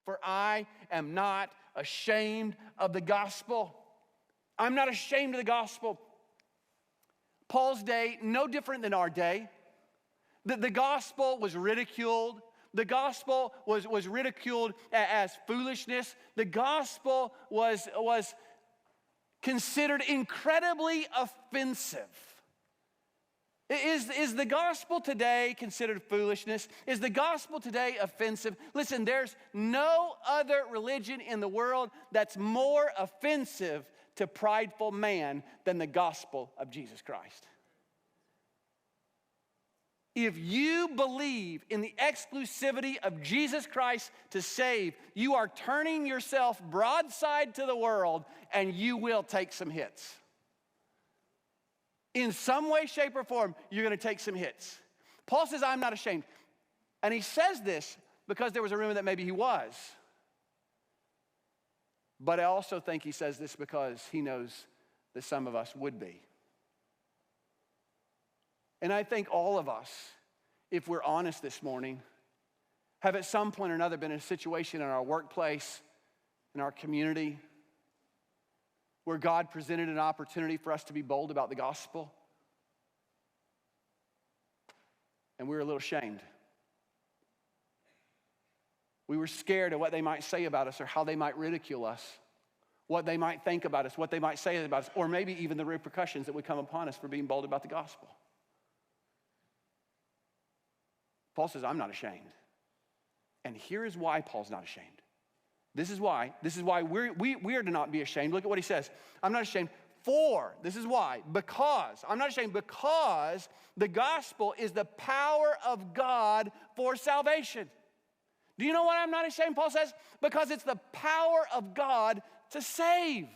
For I am not ashamed of the gospel. I'm not ashamed of the gospel. Paul's day, no different than our day. The gospel was ridiculed. The gospel was ridiculed as foolishness. The gospel was considered incredibly offensive. Is the gospel today considered foolishness? Is the gospel today offensive? Listen, there's no other religion in the world that's more offensive to prideful man than the gospel of Jesus Christ. If you believe in the exclusivity of Jesus Christ to save, you are turning yourself broadside to the world, and you will take some hits. In some way, shape, or form, you're going to take some hits. Paul says, I'm not ashamed. And he says this because there was a rumor that maybe he was. But I also think he says this because he knows that some of us would be. And I think all of us, if we're honest this morning, have at some point or another been in a situation in our workplace, in our community, where God presented an opportunity for us to be bold about the gospel, and we were a little ashamed. We were scared of what they might say about us or how they might ridicule us, what they might think about us, what they might say about us, or maybe even the repercussions that would come upon us for being bold about the gospel. Paul says, I'm not ashamed. And here is why Paul's not ashamed. This is why we are to not be ashamed. Look at what he says. I'm not ashamed this is why, I'm not ashamed because the gospel is the power of God for salvation. Do you know why I'm not ashamed, Paul says? Because it's the power of God to save.